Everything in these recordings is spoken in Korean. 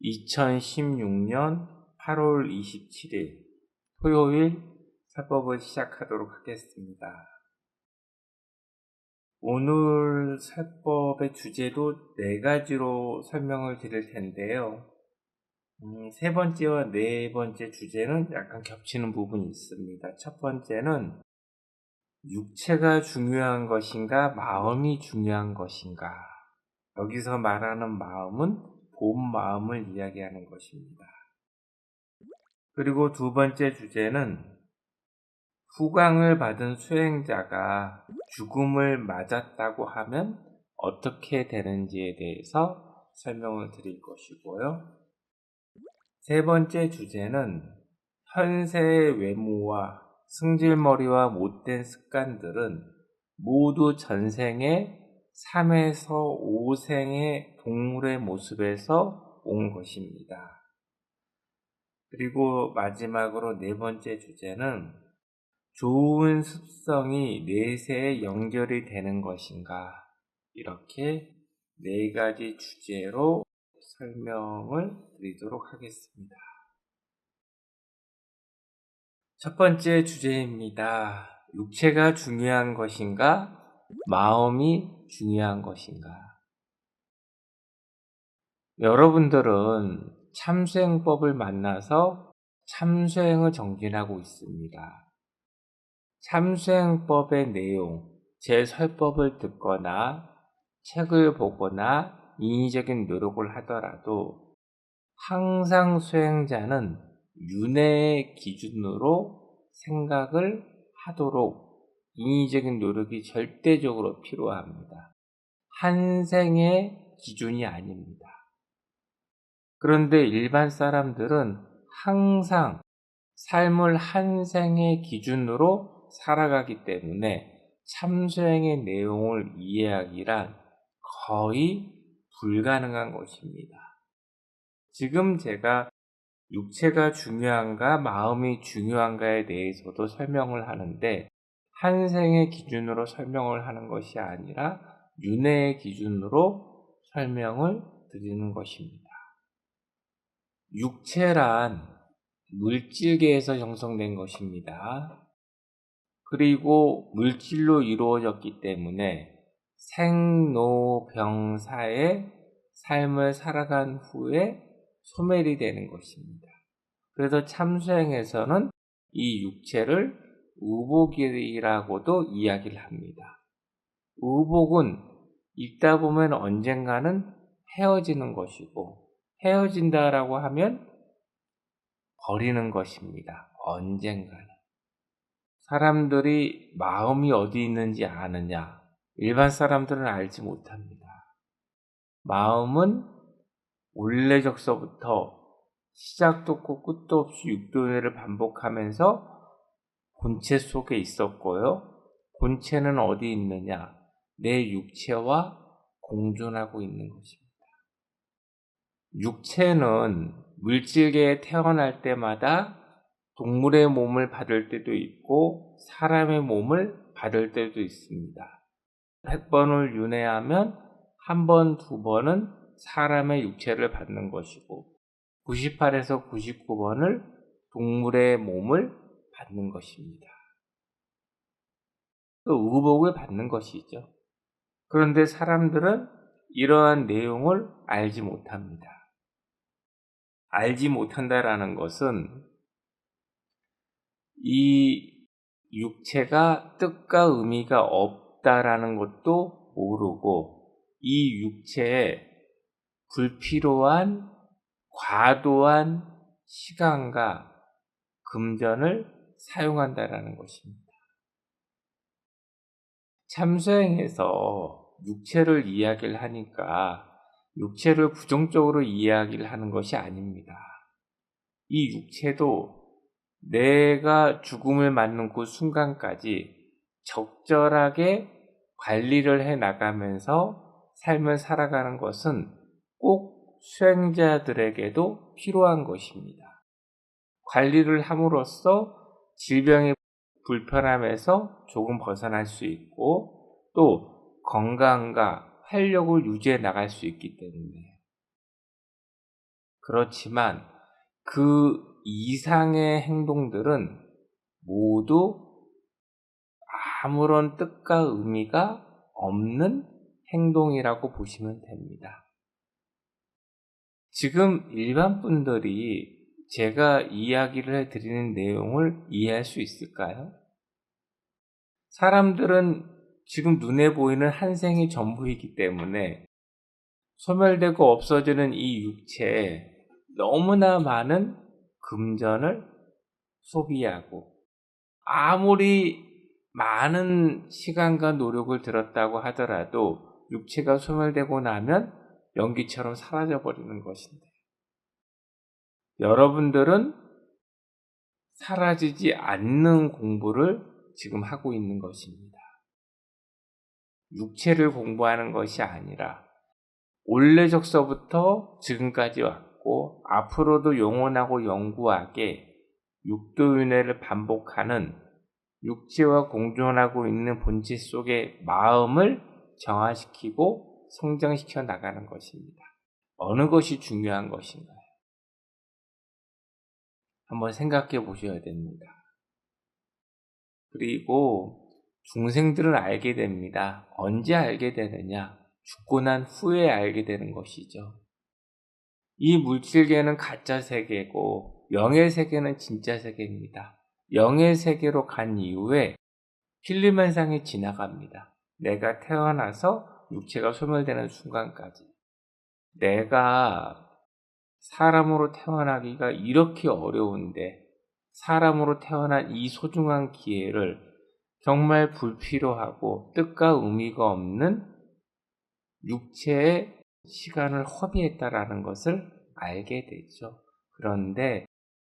2016년 8월 27일 토요일 설법을 시작하도록 하겠습니다. 오늘 설법의 주제도 4가지로 설명을 드릴 텐데요. 세 번째와 네 번째 주제는 약간 겹치는 부분이 있습니다. 첫 번째는 육체가 중요한 것인가, 마음이 중요한 것인가. 여기서 말하는 마음은 본 마음을 이야기하는 것입니다. 그리고 두 번째 주제는 후광을 받은 수행자가 죽음을 맞았다고 하면 어떻게 되는지에 대해서 설명을 드릴 것이고요. 세 번째 주제는 현세의 외모와 승질머리와 못된 습관들은 모두 전생의 3에서 5생의 동물의 모습에서 온 것입니다. 그리고 마지막으로 네 번째 주제는 좋은 습성이 내세에 연결이 되는 것인가, 이렇게 4가지 주제로 설명을 드리도록 하겠습니다. 첫 번째 주제입니다. 육체가 중요한 것인가, 마음이 중요한 것인가. 여러분들은 참수행법을 만나서 참수행을 정진하고 있습니다. 참수행법의 내용, 제 설법을 듣거나 책을 보거나 인위적인 노력을 하더라도 항상 수행자는 윤회의 기준으로 생각을 하도록 인위적인 노력이 절대적으로 필요합니다. 한 생의 기준이 아닙니다. 그런데 일반 사람들은 항상 삶을 한 생의 기준으로 살아가기 때문에 참수행의 내용을 이해하기란 거의 불가능한 것입니다. 지금 제가 육체가 중요한가 마음이 중요한가에 대해서도 설명을 하는데 한 생의 기준으로 설명을 하는 것이 아니라 윤회의 기준으로 설명을 드리는 것입니다. 육체란 물질계에서 형성된 것입니다. 그리고 물질로 이루어졌기 때문에 생로병사의 삶을 살아간 후에 소멸이 되는 것입니다. 그래서 참수행에서는 이 육체를 우복이라고도 이야기를 합니다. 우복은 읽다 보면 언젠가는 헤어지는 것이고, 헤어진다라고 하면 버리는 것입니다. 언젠가는. 사람들이 마음이 어디 있는지 아느냐? 일반 사람들은 알지 못합니다. 마음은 원래적서부터 시작도 없고 끝도 없이 육도회를 반복하면서 본체 속에 있었고요. 본체는 어디 있느냐? 내 육체와 공존하고 있는 것입니다. 육체는 물질계에 태어날 때마다 동물의 몸을 받을 때도 있고 사람의 몸을 받을 때도 있습니다. 100번을 윤회하면 1번, 2번은 사람의 육체를 받는 것이고 98에서 99번을 동물의 몸을 받는 것입니다. 또 의복을 받는 것이죠. 그런데 사람들은 이러한 내용을 알지 못합니다. 알지 못한다라는 것은 이 육체가 뜻과 의미가 없다라는 것도 모르고 이 육체에 불필요한 과도한 시간과 금전을 사용한다라는 것입니다. 참수행에서 육체를 이야기를 하니까 육체를 부정적으로 이야기를 하는 것이 아닙니다. 이 육체도 내가 죽음을 맞는 그 순간까지 적절하게 관리를 해 나가면서 삶을 살아가는 것은 꼭 수행자들에게도 필요한 것입니다. 관리를 함으로써 질병의 불편함에서 조금 벗어날 수 있고 또 건강과 활력을 유지해 나갈 수 있기 때문에 그렇지만 그 이상의 행동들은 모두 아무런 뜻과 의미가 없는 행동이라고 보시면 됩니다. 지금 일반 분들이 제가 이야기를 해드리는 내용을 이해할 수 있을까요? 사람들은 지금 눈에 보이는 한 생이 전부이기 때문에 소멸되고 없어지는 이 육체에 너무나 많은 금전을 소비하고 아무리 많은 시간과 노력을 들었다고 하더라도 육체가 소멸되고 나면 연기처럼 사라져버리는 것인데 여러분들은 사라지지 않는 공부를 지금 하고 있는 것입니다. 육체를 공부하는 것이 아니라 올래적서부터 지금까지 왔고 앞으로도 영원하고 영구하게 육도윤회를 반복하는 육체와 공존하고 있는 본체 속의 마음을 정화시키고 성장시켜 나가는 것입니다. 어느 것이 중요한 것인가요? 한번 생각해 보셔야 됩니다. 그리고 중생들은 알게 됩니다. 언제 알게 되느냐? 죽고 난 후에 알게 되는 것이죠. 이 물질계는 가짜 세계고 영의 세계는 진짜 세계입니다. 영의 세계로 간 이후에 필름 현상이 지나갑니다. 내가 태어나서 육체가 소멸되는 순간까지. 내가 사람으로 태어나기가 이렇게 어려운데 사람으로 태어난 이 소중한 기회를 정말 불필요하고 뜻과 의미가 없는 육체의 시간을 허비했다라는 것을 알게 되죠. 그런데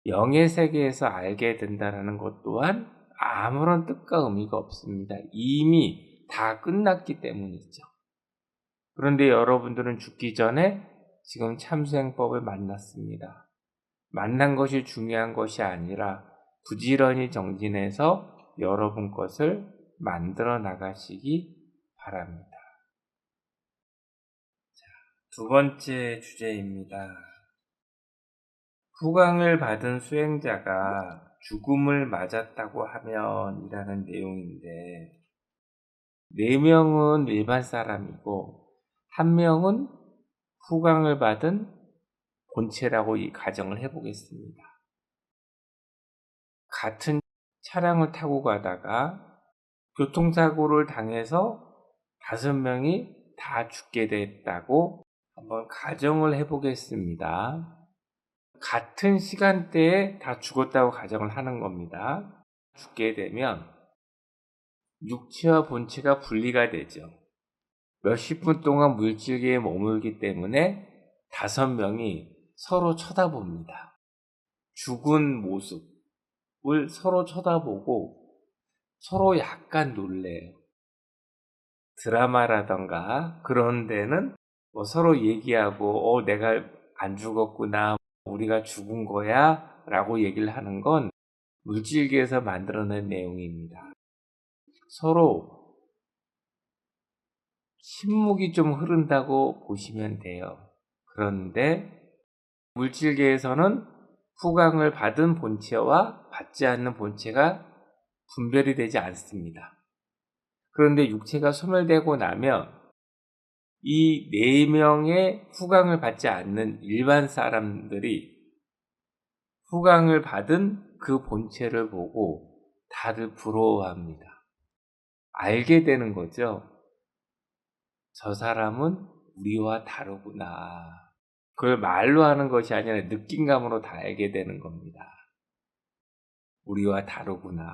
영의 세계에서 알게 된다는 것 또한 아무런 뜻과 의미가 없습니다. 이미 다 끝났기 때문이죠. 그런데 여러분들은 죽기 전에 지금 참수행법을 만났습니다. 만난 것이 중요한 것이 아니라 부지런히 정진해서 여러분 것을 만들어 나가시기 바랍니다. 두 번째 주제입니다. 후광을 받은 수행자가 죽음을 맞았다고 하면 이라는 내용인데 4명은 일반 사람이고 1명은 후광을 받은 본체라고 이 가정을 해보겠습니다. 같은 차량을 타고 가다가 교통사고를 당해서 5명이 다 죽게 됐다고 한번 가정을 해보겠습니다. 같은 시간대에 다 죽었다고 가정을 하는 겁니다. 죽게 되면 육체와 본체가 분리가 되죠. 몇십 분 동안 물질계에 머물기 때문에 5명이 서로 쳐다봅니다. 죽은 모습을 서로 쳐다보고 서로 약간 놀래요. 드라마라던가 그런 데는 뭐 서로 얘기하고 내가 안 죽었구나, 우리가 죽은 거야 라고 얘기를 하는 건 물질계에서 만들어낸 내용입니다. 서로 침묵이 좀 흐른다고 보시면 돼요. 그런데 물질계에서는 후광을 받은 본체와 받지 않는 본체가 분별이 되지 않습니다. 그런데 육체가 소멸되고 나면 이 4명의 후광을 받지 않는 일반 사람들이 후광을 받은 그 본체를 보고 다들 부러워합니다. 알게 되는 거죠. 저 사람은 우리와 다르구나. 그걸 말로 하는 것이 아니라 느낌감으로 다 알게 되는 겁니다. 우리와 다르구나.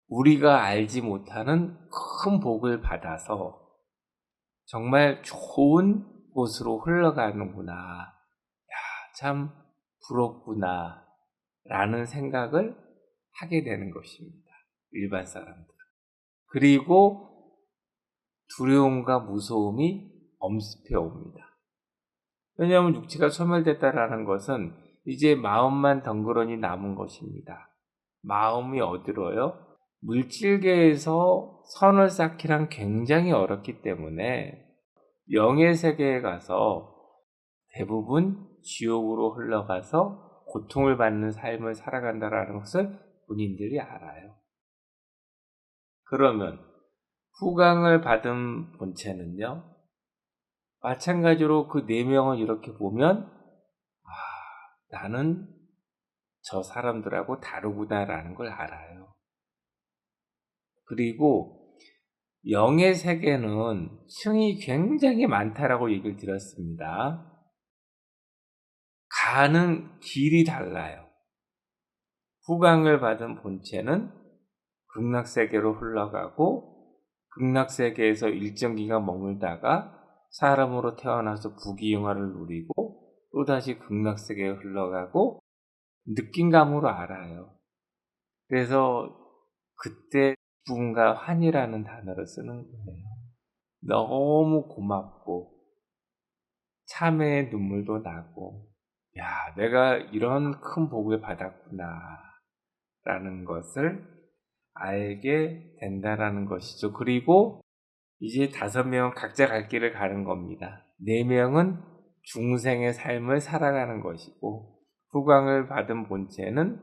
우리가 알지 못하는 큰 복을 받아서 정말 좋은 곳으로 흘러가는구나. 야, 참 부럽구나. 라는 생각을 하게 되는 것입니다. 일반 사람들은. 그리고 두려움과 무서움이 엄습해 옵니다. 왜냐하면 육체가 소멸됐다라는 것은 이제 마음만 덩그러니 남은 것입니다. 마음이 어디로요? 물질계에서 선을 쌓기란 굉장히 어렵기 때문에 영의 세계에 가서 대부분 지옥으로 흘러가서 고통을 받는 삶을 살아간다는 것을 본인들이 알아요. 그러면 후광을 받은 본체는요, 마찬가지로 그 4명을 이렇게 보면 나는 저 사람들하고 다르구나라는 걸 알아요. 그리고 영의 세계는 층이 굉장히 많다라고 얘기를 드렸습니다. 가는 길이 달라요. 후광을 받은 본체는 극락세계로 흘러가고 극락세계에서 일정 기간 머물다가 사람으로 태어나서 부귀영화를 누리고 또다시 극락세계에 흘러가고 느낀감으로 알아요. 그래서 그때 기쁨과 환희라는 단어를 쓰는 거예요. 너무 고맙고 참회의 눈물도 나고 야, 내가 이런 큰 복을 받았구나 라는 것을 알게 된다라는 것이죠. 그리고 이제 5명은 각자 갈 길을 가는 겁니다. 4명은 중생의 삶을 살아가는 것이고 후광을 받은 본체는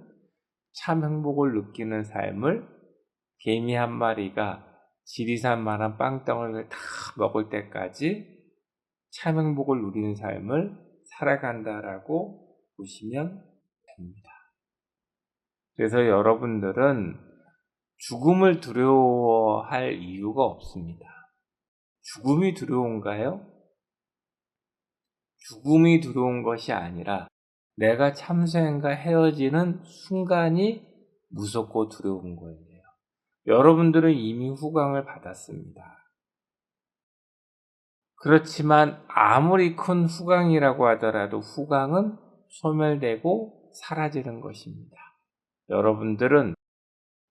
참 행복을 느끼는 삶을 개미 한 마리가 지리산만한 빵덩어리를 다 먹을 때까지 참 행복을 누리는 삶을 살아간다라고 보시면 됩니다. 그래서 여러분들은 죽음을 두려워할 이유가 없습니다. 죽음이 두려운가요? 죽음이 두려운 것이 아니라 내가 참생과 헤어지는 순간이 무섭고 두려운 거예요. 여러분들은 이미 후광을 받았습니다. 그렇지만 아무리 큰 후광이라고 하더라도 후광은 소멸되고 사라지는 것입니다. 여러분들은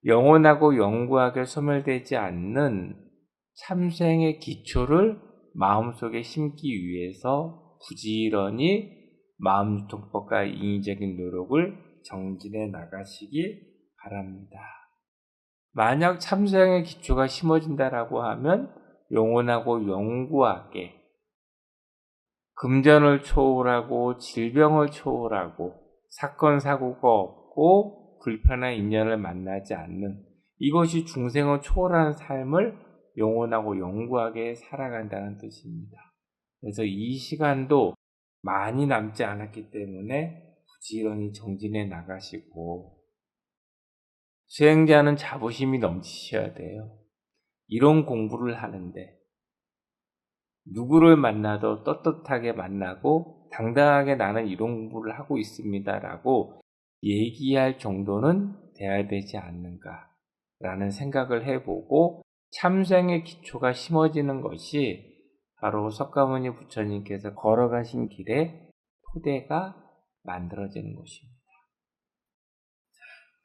영원하고 영구하게 소멸되지 않는 참생의 기초를 마음속에 심기 위해서 부지런히 마음유통법과 인위적인 노력을 정진해 나가시기 바랍니다. 만약 참생의 기초가 심어진다라고 하면 영원하고 영구하게 금전을 초월하고 질병을 초월하고 사건 사고가 없고 불편한 인연을 만나지 않는 이것이 중생을 초월하는 삶을 영원하고 영구하게 살아간다는 뜻입니다. 그래서 이 시간도 많이 남지 않았기 때문에 부지런히 정진해 나가시고 수행자는 자부심이 넘치셔야 돼요. 이런 공부를 하는데 누구를 만나도 떳떳하게 만나고 당당하게 나는 이런 공부를 하고 있습니다라고 얘기할 정도는 돼야 되지 않는가라는 생각을 해보고 참생의 기초가 심어지는 것이 바로 석가모니 부처님께서 걸어가신 길에 토대가 만들어지는 것입니다.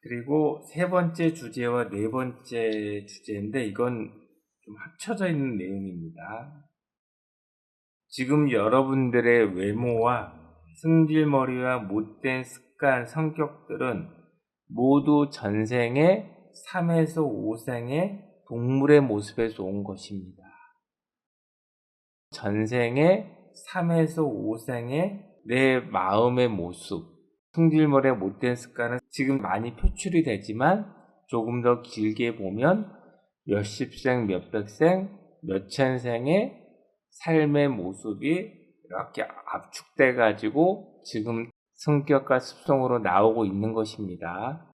그리고 3번째 주제와 4번째 주제인데 이건 좀 합쳐져 있는 내용입니다. 지금 여러분들의 외모와 승질머리와 못된 습관, 성격들은 모두 전생의 3에서 5생의 동물의 모습에서 온 것입니다. 전생의 3에서 5생의 내 마음의 모습, 승질머리의 못된 습관은 지금 많이 표출이 되지만 조금 더 길게 보면 몇십생, 몇백생, 몇천생의 삶의 모습이 이렇게 압축돼 가지고 지금 성격과 습성으로 나오고 있는 것입니다.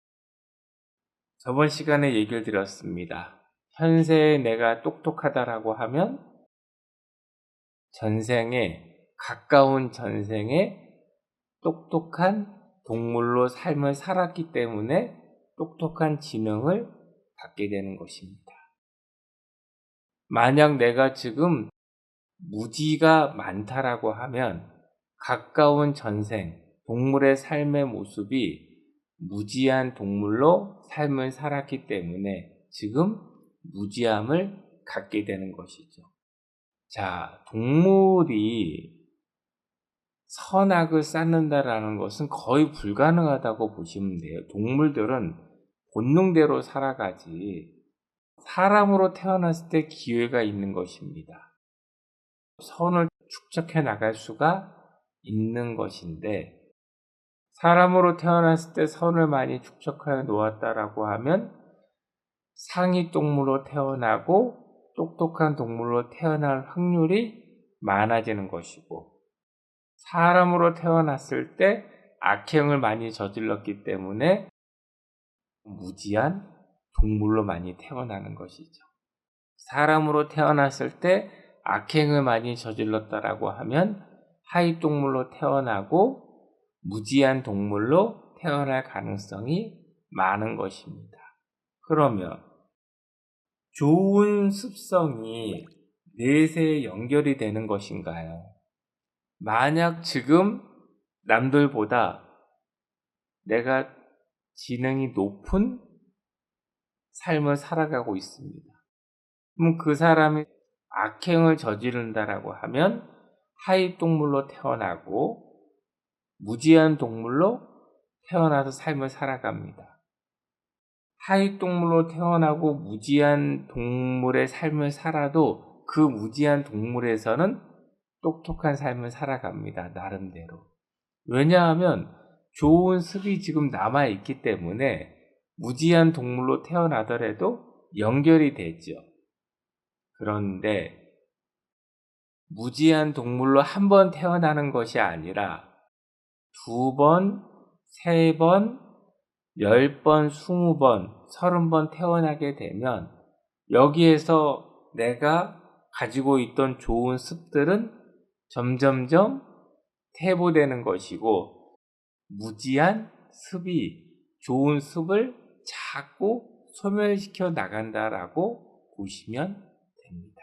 저번 시간에 얘기를 드렸습니다. 현세에 내가 똑똑하다라고 하면 전생에 가까운 전생에 똑똑한 동물로 삶을 살았기 때문에 똑똑한 지능을 갖게 되는 것입니다. 만약 내가 지금 무지가 많다라고 하면 가까운 전생, 동물의 삶의 모습이 무지한 동물로 삶을 살았기 때문에 지금 무지함을 갖게 되는 것이죠. 자, 동물이 선악을 쌓는다라는 것은 거의 불가능하다고 보시면 돼요. 동물들은 본능대로 살아가지 사람으로 태어났을 때 기회가 있는 것입니다. 선을 축적해 나갈 수가 있는 것인데, 사람으로 태어났을 때 선을 많이 축적하여 놓았다라고 하면 상위 동물로 태어나고 똑똑한 동물로 태어날 확률이 많아지는 것이고, 사람으로 태어났을 때 악행을 많이 저질렀기 때문에 무지한 동물로 많이 태어나는 것이죠. 사람으로 태어났을 때 악행을 많이 저질렀다라고 하면 하위 동물로 태어나고 무지한 동물로 태어날 가능성이 많은 것입니다. 그러면 좋은 습성이 넷에 연결이 되는 것인가요? 만약 지금 남들보다 내가 지능이 높은 삶을 살아가고 있습니다. 그럼 그 사람이 악행을 저지른다라고 하면 하위 동물로 태어나고 무지한 동물로 태어나서 삶을 살아갑니다. 하위 동물로 태어나고 무지한 동물의 삶을 살아도 그 무지한 동물에서는 똑똑한 삶을 살아갑니다. 나름대로. 왜냐하면 좋은 습이 지금 남아있기 때문에 무지한 동물로 태어나더라도 연결이 되죠. 그런데 무지한 동물로 한 번 태어나는 것이 아니라 2번, 3번, 10번, 20번, 30번 태어나게 되면 여기에서 내가 가지고 있던 좋은 습들은 점점점 퇴보되는 것이고, 무지한 습이 좋은 습을 자꾸 소멸시켜 나간다라고 보시면 됩니다.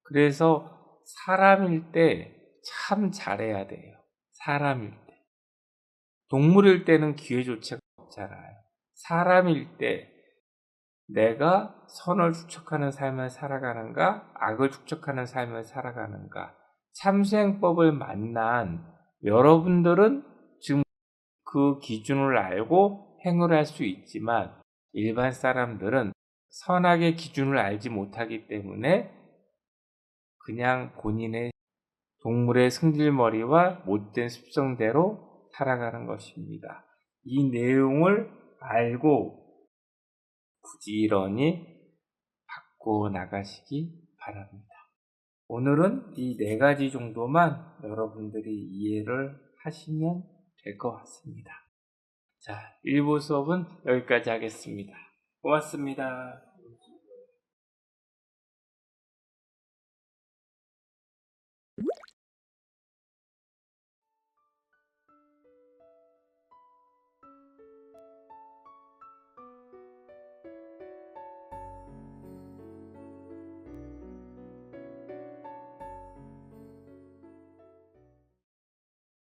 그래서 사람일 때 참 잘해야 돼요. 사람일 때. 동물일 때는 기회조차가 없잖아요. 사람일 때 내가 선을 축적하는 삶을 살아가는가, 악을 축적하는 삶을 살아가는가. 참수행법을 만난 여러분들은 지금 그 기준을 알고 행을 할 수 있지만, 일반 사람들은 선악의 기준을 알지 못하기 때문에 그냥 본인의 동물의 승질머리와 못된 습성대로 살아가는 것입니다. 이 내용을 알고 부지런히 바꿔 나가시기 바랍니다. 오늘은 이 4가지 정도만 여러분들이 이해를 하시면 될 것 같습니다. 자, 1부 수업은 여기까지 하겠습니다. 고맙습니다.